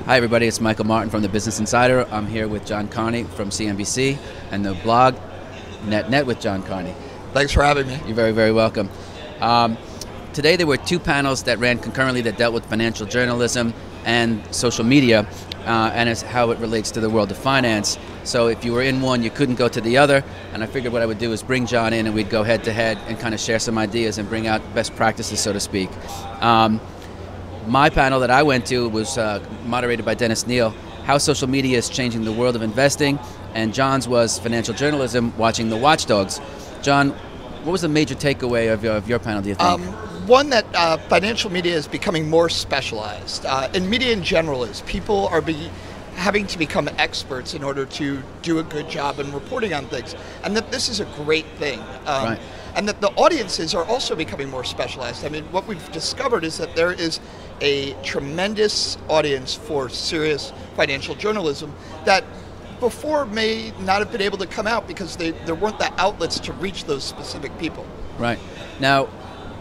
Hi everybody, it's Michael Martin from the Business Insider. I'm here with John Carney from CNBC and the blog NetNet with John Carney. Thanks for having me. You're very, very welcome. Today there were two panels that ran concurrently that dealt with financial journalism and social media and as how it relates to the world of finance. So if you were in one, you couldn't go to the other, and I figured what I would do is bring John in and we'd go head to head and kind of share some ideas and bring out best practices, so to speak. My panel that I went to was moderated by Dennis Neal, How Social Media is Changing the World of Investing, and John's was Financial Journalism, Watching the Watchdogs. John, what was the major takeaway of your panel, do you think? One that financial media is becoming more specialized, and media in general is. People are having to become experts in order to do a good job in reporting on things, and that this is a great thing. Right. And that the audiences are also becoming more specialized. I mean, what we've discovered is that there is a tremendous audience for serious financial journalism that before may not have been able to come out because there weren't the outlets to reach those specific people. Right. Now,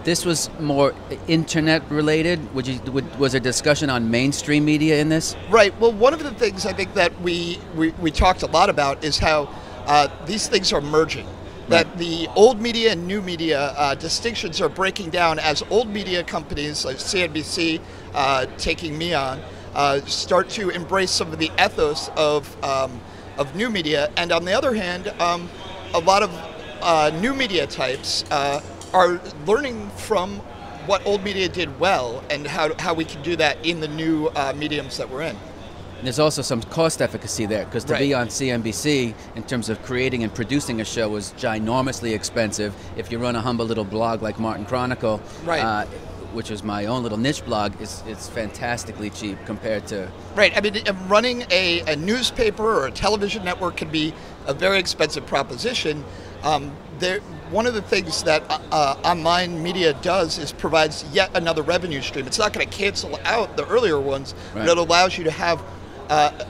this was more internet related. Was there discussion on mainstream media in this? Right. Well, one of the things I think that we talked a lot about is how these things are merging. That the old media and new media distinctions are breaking down as old media companies like CNBC, taking me on, start to embrace some of the ethos of new media. And on the other hand, a lot of new media types are learning from what old media did well and how we can do that in the new mediums that we're in. There's also some cost efficacy there, because to be on CNBC in terms of creating and producing a show was ginormously expensive. If you run a humble little blog like Martin Chronicle, which is my own little niche blog, it's fantastically cheap compared to... Right, I mean, running a newspaper or a television network can be a very expensive proposition. One of the things that online media does is provides yet another revenue stream. It's not going to cancel out the earlier ones, but it allows you to have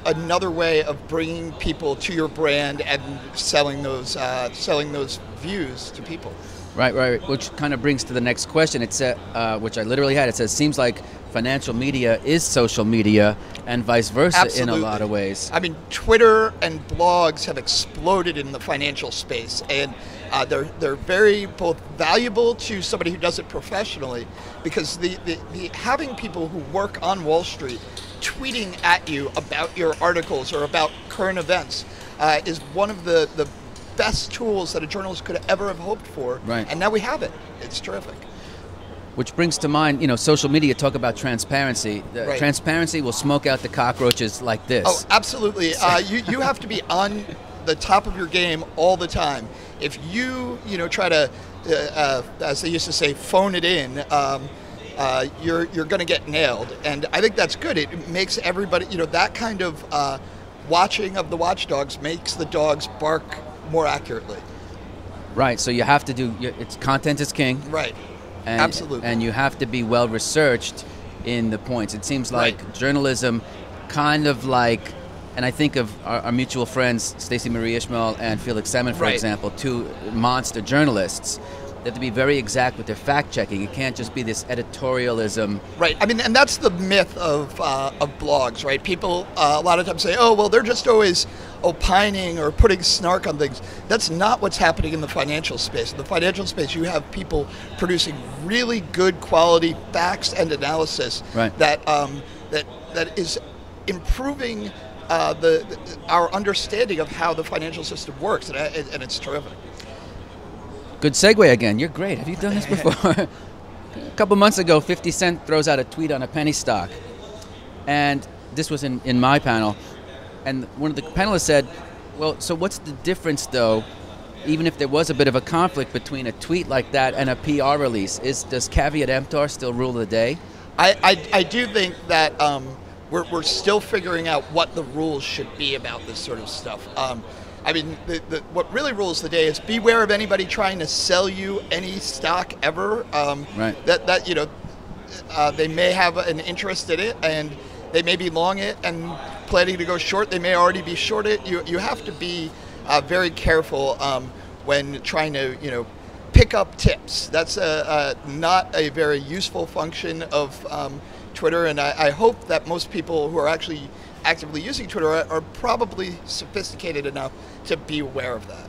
another way of bringing people to your brand and selling those views to people. Right. Which kind of brings to the next question. It said, which I literally had. It says, seems like financial media is social media, and vice versa. Absolutely. In a lot of ways. I mean, Twitter and blogs have exploded in the financial space, and they're very both valuable to somebody who does it professionally, because the having people who work on Wall Street tweeting at you about your articles or about current events is one of the best tools that a journalist could ever have hoped for. Right. And now we have it. It's terrific. Which brings to mind, social media talk about transparency. Transparency will smoke out the cockroaches like this. Oh, absolutely. You have to be on the top of your game all the time. If you try to, as they used to say, phone it in, you're going to get nailed. And I think that's good. It makes everybody, that kind of watching of the watchdogs makes the dogs bark more accurately. Right. So you have to do. Content is king. Right. And, absolutely. And you have to be well researched in the points. It seems like journalism, kind of like, and I think of our mutual friends, Stacey Marie Ishmael and Felix Salmon, for example, two monster journalists. They have to be very exact with their fact-checking. It can't just be this editorialism. Right. I mean, and that's the myth of blogs, right? People a lot of times say, oh, well, they're just always opining or putting snark on things. That's not what's happening in the financial space. In the financial space, you have people producing really good quality facts and analysis that is improving our understanding of how the financial system works, and it's terrific. Good segue again. You're great. Have you done this before? A couple months ago, 50 Cent throws out a tweet on a penny stock. And this was in my panel. And one of the panelists said, well, so what's the difference, though, even if there was a bit of a conflict between a tweet like that and a PR release? Does caveat emptor still rule the day? I do think that we're still figuring out what the rules should be about this sort of stuff. I mean, what really rules the day is beware of anybody trying to sell you any stock ever. They may have an interest in it, and they may be long it and planning to go short. They may already be short it. You have to be very careful when trying to pick up tips. That's not a very useful function of Twitter, and I hope that most people who are actually actively using Twitter are probably sophisticated enough to be aware of that.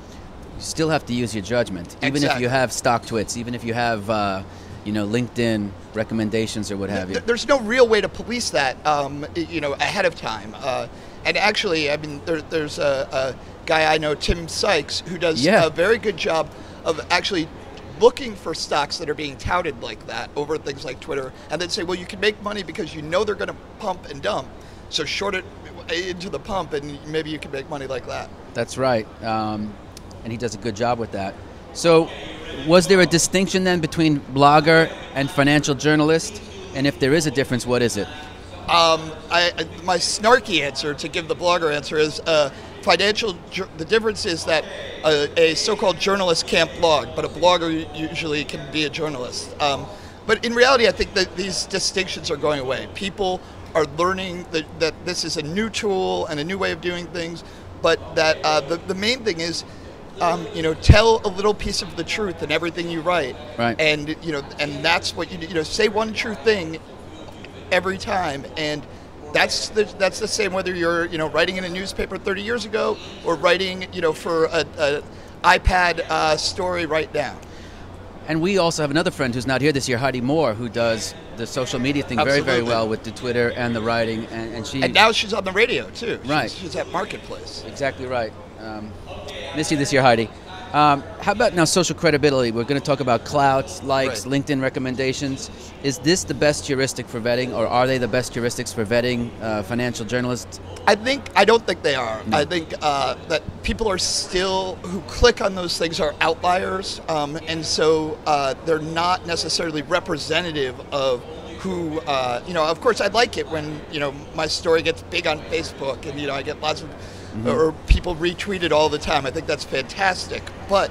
You still have to use your judgment, even Exactly. if you have stock tweets, even if you have LinkedIn recommendations or what have you. There's no real way to police that, ahead of time. And actually, I mean, there's a guy I know, Tim Sykes, who does a very good job of actually looking for stocks that are being touted like that over things like Twitter, and then say, well, you can make money because you know they're going to pump and dump, so short it into the pump, and maybe you can make money like that. That's right, and he does a good job with that. So, was there a distinction then between blogger and financial journalist? And if there is a difference, what is it? My snarky answer to give the blogger answer is the difference is that a so-called journalist can't blog, but a blogger usually can be a journalist. But in reality, I think that these distinctions are going away. People are learning that this is a new tool and a new way of doing things, but that the main thing is, tell a little piece of the truth in everything you write. Right. And, and that's what say one true thing every time, and that's the same whether you're writing in a newspaper 30 years ago or writing for an iPad story right now. And we also have another friend who's not here this year, Heidi Moore, who does the social media thing very, very well with the Twitter and the writing, and now she's on the radio too. Right. She's at Marketplace. Exactly right. Miss you this year, Heidi. How about now social credibility? We're going to talk about clout, likes, Right. LinkedIn recommendations. Is this the best heuristic for vetting, or are they the best heuristics for vetting financial journalists? I don't think they are. No. I think that people are still, who click on those things are outliers, and so they're not necessarily representative of who, of course I like it when, my story gets big on Facebook and, I get lots of, or people retweet it all the time. I think that's fantastic. But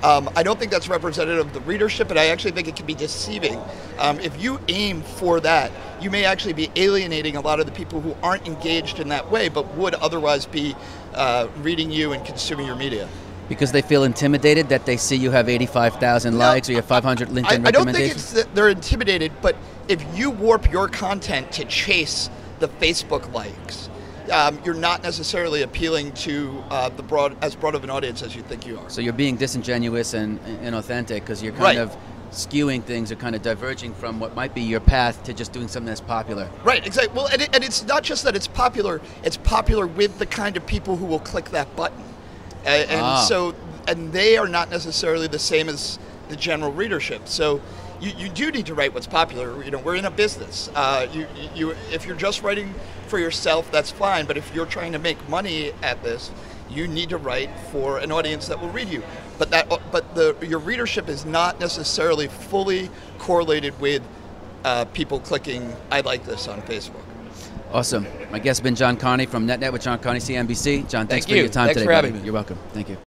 I don't think that's representative of the readership, and I actually think it can be deceiving. If you aim for that, you may actually be alienating a lot of the people who aren't engaged in that way, but would otherwise be reading you and consuming your media. Because they feel intimidated that they see you have 85,000 likes or you have 500 LinkedIn recommendations? I don't think it's that they're intimidated, but if you warp your content to chase the Facebook likes, you're not necessarily appealing to as broad of an audience as you think you are. So you're being disingenuous and inauthentic because you're kind of skewing things or kind of diverging from what might be your path to just doing something that's popular. Right, exactly. Well, and it's not just that it's popular with the kind of people who will click that button. And they are not necessarily the same as the general readership. So you do need to write what's popular. We're in a business. If you're just writing for yourself, that's fine. But if you're trying to make money at this, you need to write for an audience that will read you. But your readership is not necessarily fully correlated with people clicking "I like this" on Facebook. Awesome. My guest has been John Carney from NetNet with John Carney, CNBC. John, thanks Thank for you. your time Thanks today. for having me. You're welcome. Thank you.